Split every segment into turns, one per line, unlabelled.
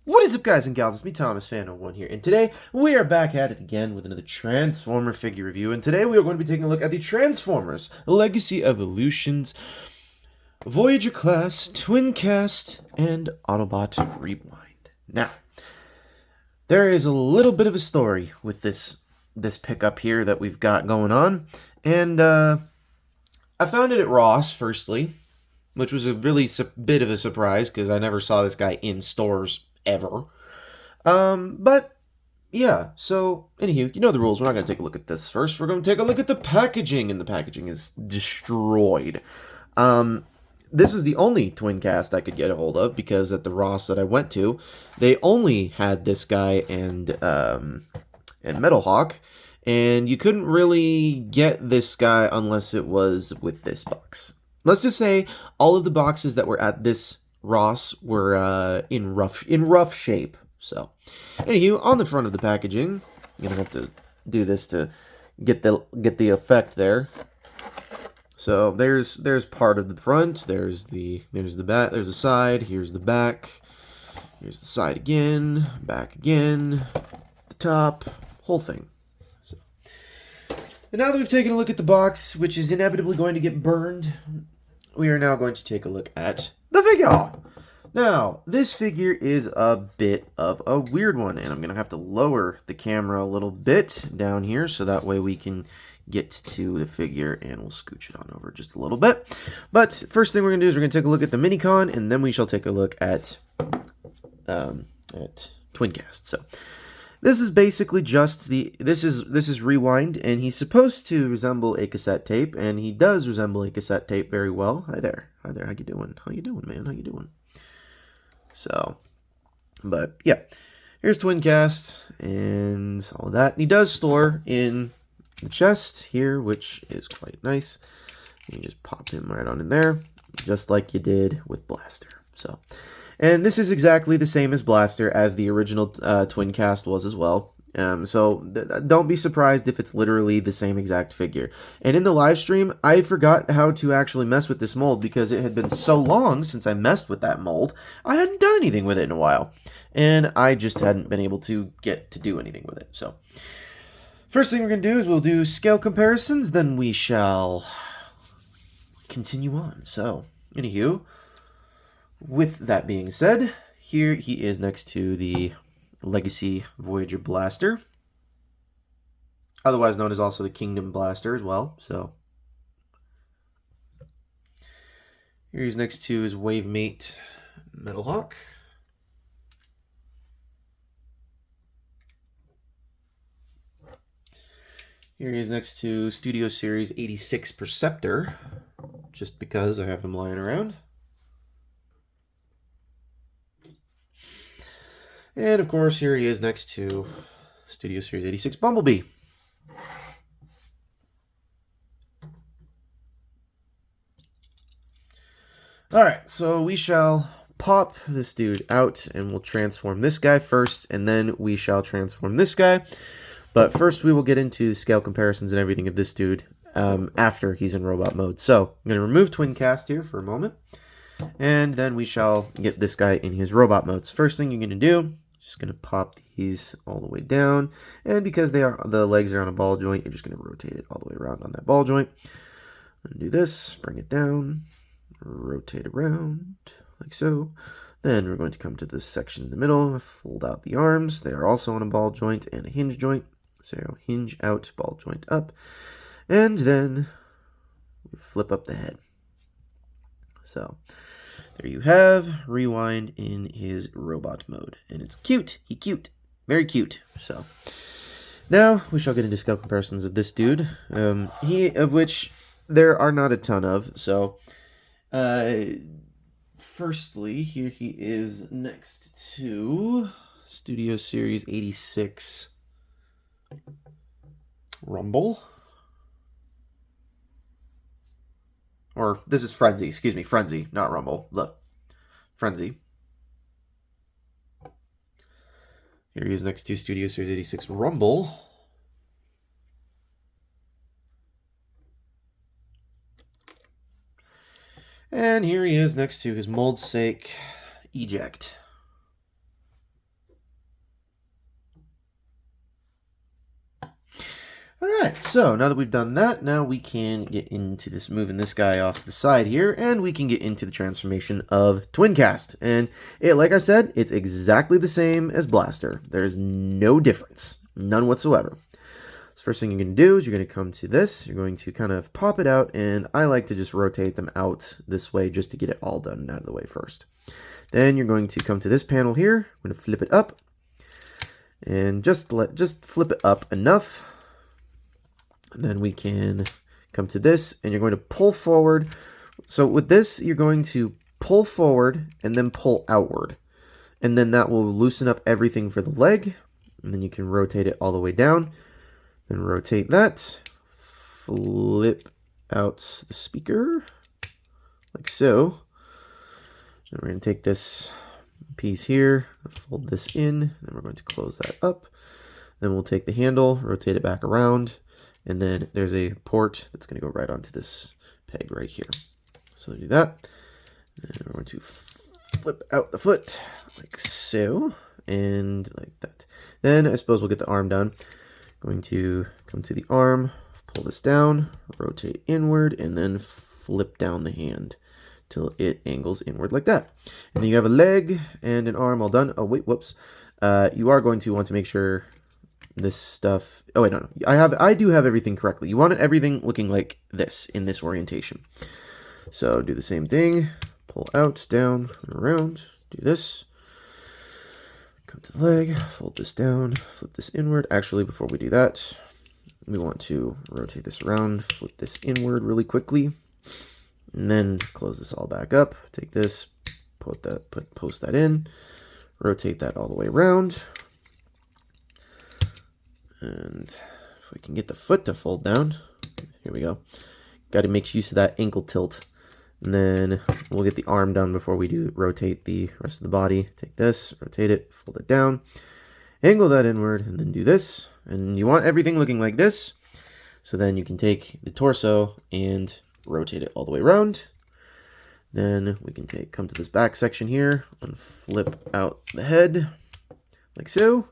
What is up, guys and gals? It's me, Thomas Fan01 here, and today we are back at it again with another Transformer figure review. And today we are going to be taking a look at the Transformers Legacy Evolutions Voyager class, Twincast, and Autobot Rewind. Now, there is a little bit of a story with this pickup here that we've got going on, and I found it at Ross firstly, which was a really bit of a surprise because I never saw this guy in stores ever. But yeah, so anywho, you know the rules. We're not going to take a look at this first. We're going to take a look at the packaging, and the packaging is destroyed. This is the only Twincast I could get a hold of because at the Ross that I went to, they only had this guy and Metal Hawk, and you couldn't really get this guy unless it was with this box. Let's just say all of the boxes that were at this Ross were in rough shape. So, anywho, on the front of the packaging, I'm gonna have to do this to get the effect there. So there's part of the front. There's the back. There's the side. Here's the back. Here's the side again. Back again. The top. Whole thing. So, and now that we've taken a look at the box, which is inevitably going to get burned, we are now going to take a look at the figure. Now, this figure is a bit of a weird one, and I'm going to have to lower the camera a little bit down here so that way we can get to the figure, and we'll scooch it on over just a little bit. But first thing we're going to do is we're going to take a look at the Minicon, and then we shall take a look at Twincast. So this is basically just this is Rewind, and he's supposed to resemble a cassette tape, and he does resemble a cassette tape very well. Hi there, how you doing? How you doing, man? How you doing? So, but yeah, here's Twincast and all of that. And he does store in the chest here, which is quite nice. You just pop him right on in there, just like you did with Blaster. So, and this is exactly the same as Blaster as the original Twincast was as well. So don't be surprised if it's literally the same exact figure. And in the live stream, I forgot how to actually mess with this mold because it had been so long since I messed with that mold. I hadn't done anything with it in a while, and I just hadn't been able to get to do anything with it. So first thing we're going to do is we'll do scale comparisons, then we shall continue on. So anywho, with that being said, here he is next to the Legacy Voyager Blaster, otherwise known as also the Kingdom Blaster as well. So here he's next to his Wavemate Metal Hawk. Here he is next to Studio Series 86 Perceptor, just because I have him lying around. And of course, here he is next to Studio Series 86 Bumblebee. Alright, so we shall pop this dude out, and we'll transform this guy first, and then we shall transform this guy. But first, we will get into scale comparisons and everything of this dude after he's in robot mode. So, I'm going to remove Twincast here for a moment, and then we shall get this guy in his robot modes. First thing you're going to do, just going to pop these all the way down, and because the legs are on a ball joint, you're just going to rotate it all the way around on that ball joint. I'm going to do this, bring it down, rotate around like so. Then we're going to come to this section in the middle, fold out the arms. They are also on a ball joint and a hinge joint. So hinge out, ball joint up, and then we flip up the head. So there you have Rewind in his robot mode, and it's cute. He's cute, very cute. So now we shall get into scale comparisons of this dude, of which there are not a ton of. So firstly, here he is next to Studio Series 86 Rumble. Or this is Frenzy, excuse me, Frenzy, not Rumble. Look, Frenzy. Here he is next to Studio Series 86 Rumble. And here he is next to his mold sake Eject. Alright, so now that we've done that, now we can get into this, moving this guy off to the side here, and we can get into the transformation of Twincast. And like I said, it's exactly the same as Blaster. There's no difference. None whatsoever. So first thing you're going to do is you're going to come to this, you're going to kind of pop it out, and I like to just rotate them out this way just to get it all done out of the way first. Then you're going to come to this panel here, I'm going to flip it up, and just flip it up enough. And then we can come to this, and you're going to pull forward. So with this, you're going to pull forward and then pull outward. And then that will loosen up everything for the leg. And then you can rotate it all the way down. Then rotate that. Flip out the speaker, like so. And we're going to take this piece here, fold this in, then we're going to close that up. Then we'll take the handle, rotate it back around. And then there's a port that's going to go right onto this peg right here. So do that. And we're going to flip out the foot like so, and like that. Then I suppose we'll get the arm done. Going to come to the arm, pull this down, rotate inward, and then flip down the hand till it angles inward like that. And then you have a leg and an arm all done. Oh wait, whoops. You are going to want to make sure this stuff, oh wait, no, I do have everything correctly. You want everything looking like this in this orientation. So do the same thing, pull out, down, and around, do this, come to the leg, fold this down, flip this inward. Actually, before we do that, we want to rotate this around, flip this inward really quickly, and then close this all back up. Take this, post that in, rotate that all the way around. And if we can get the foot to fold down, here we go. Got to make use of that ankle tilt. And then we'll get the arm done before we do rotate the rest of the body. Take this, rotate it, fold it down, angle that inward, and then do this. And you want everything looking like this. So then you can take the torso and rotate it all the way around. Then we can come to this back section here and flip out the head like so.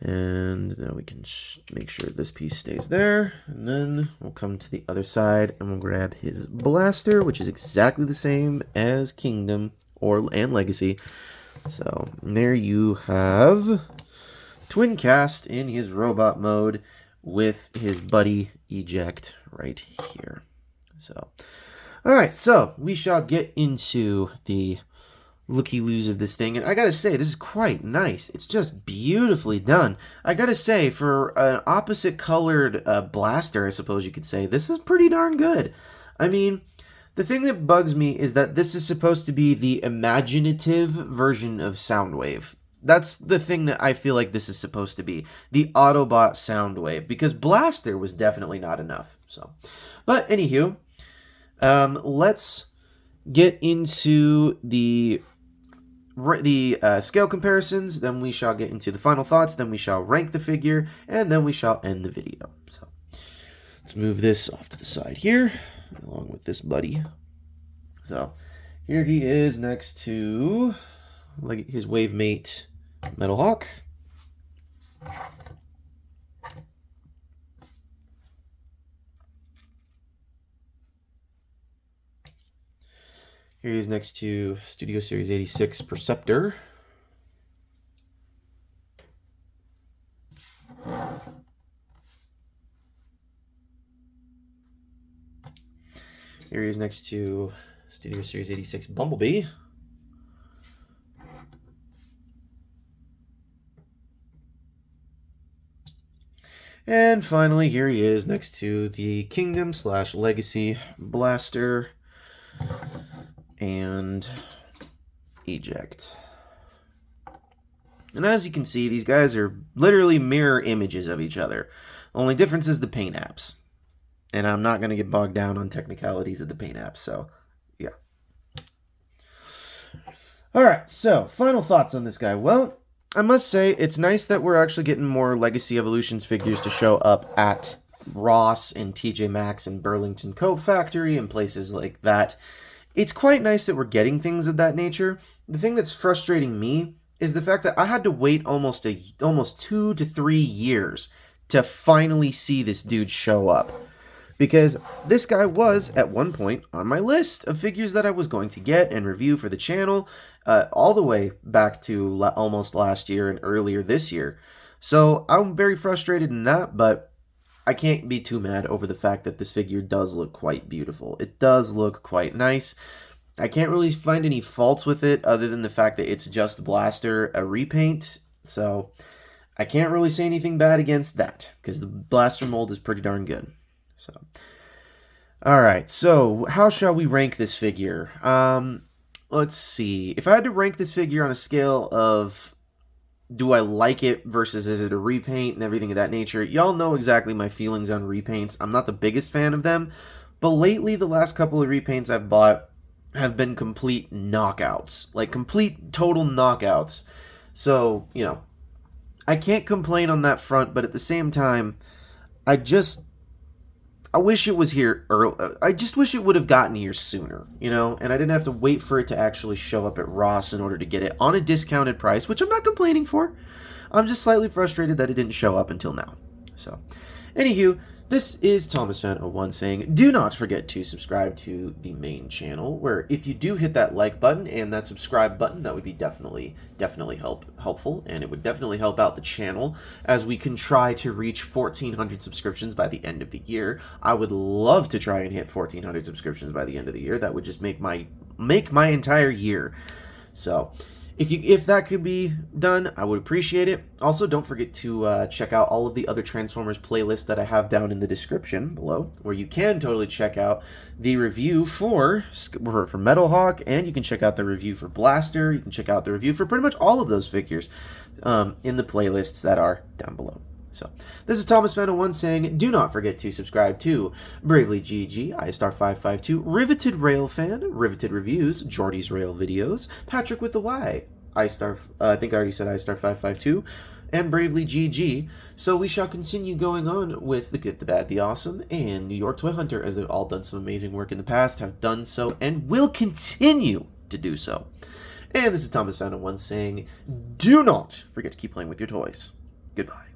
And now we can make sure this piece stays there. And then we'll come to the other side and we'll grab his blaster, which is exactly the same as Kingdom and Legacy. So there you have Twincast in his robot mode with his buddy Eject right here. So, all right, so we shall get into the looky-loos of this thing, and I gotta say, this is quite nice. It's just beautifully done. I gotta say, for an opposite colored blaster, I suppose you could say, this is pretty darn good. I mean, the thing that bugs me is that this is supposed to be the imaginative version of Soundwave. That's the thing that I feel like this is supposed to be, the Autobot Soundwave, because Blaster was definitely not enough. So, but anywho, let's get into the scale comparisons, then we shall get into the final thoughts, then we shall rank the figure, and then we shall end the video. So let's move this off to the side here, along with this buddy. So here he is next to his wave mate, Metal Hawk. Here he is next to Studio Series 86 Perceptor. Here he is next to Studio Series 86 Bumblebee. And finally, here he is next to the Kingdom / Legacy Blaster and Eject. And as you can see, these guys are literally mirror images of each other. The only difference is the paint apps. And I'm not going to get bogged down on technicalities of the paint apps, so yeah. Alright, so final thoughts on this guy. Well, I must say, it's nice that we're actually getting more Legacy Evolutions figures to show up at Ross and TJ Maxx and Burlington Coat Factory and places like that. It's quite nice that we're getting things of that nature. The thing that's frustrating me is the fact that I had to wait almost 2 to 3 years to finally see this dude show up. Because this guy was, at one point, on my list of figures that I was going to get and review for the channel, all the way back to almost last year and earlier this year. So I'm very frustrated in that, but I can't be too mad over the fact that this figure does look quite beautiful. It does look quite nice. I can't really find any faults with it other than the fact that it's just Blaster, a repaint. So I can't really say anything bad against that, because the Blaster mold is pretty darn good. So, alright, so how shall we rank this figure? Let's see. If I had to rank this figure on a scale of do I like it versus is it a repaint and everything of that nature, y'all know exactly my feelings on repaints. I'm not the biggest fan of them, but lately the last couple of repaints I've bought have been complete knockouts. Like, complete, total knockouts. So, you know, I can't complain on that front, but at the same time, I wish it was here early. I just wish it would have gotten here sooner, you know, and I didn't have to wait for it to actually show up at Ross in order to get it on a discounted price, which I'm not complaining for. I'm just slightly frustrated that it didn't show up until now. So, anywho, this is ThomasFan01 saying, do not forget to subscribe to the main channel, where if you do hit that like button and that subscribe button, that would be definitely helpful, and it would definitely help out the channel as we can try to reach 1,400 subscriptions by the end of the year. I would love to try and hit 1,400 subscriptions by the end of the year. That would just make my entire year. So, if that could be done, I would appreciate it. Also, don't forget to check out all of the other Transformers playlists that I have down in the description below, where you can totally check out the review for Metal Hawk, and you can check out the review for Blaster. You can check out the review for pretty much all of those figures in the playlists that are down below. So, this is ThomasFan01 saying, do not forget to subscribe to Bravely GG, iStar552, Riveted Rail Fan, Riveted Reviews, Jordy's Rail Videos, Patrick with the Y, I think I already said iStar552, and Bravely GG. So we shall continue going on with The Good, the Bad, the Awesome, and New York Toy Hunter, as they've all done some amazing work in the past, have done so, and will continue to do so. And this is ThomasFan01 saying, do not forget to keep playing with your toys. Goodbye.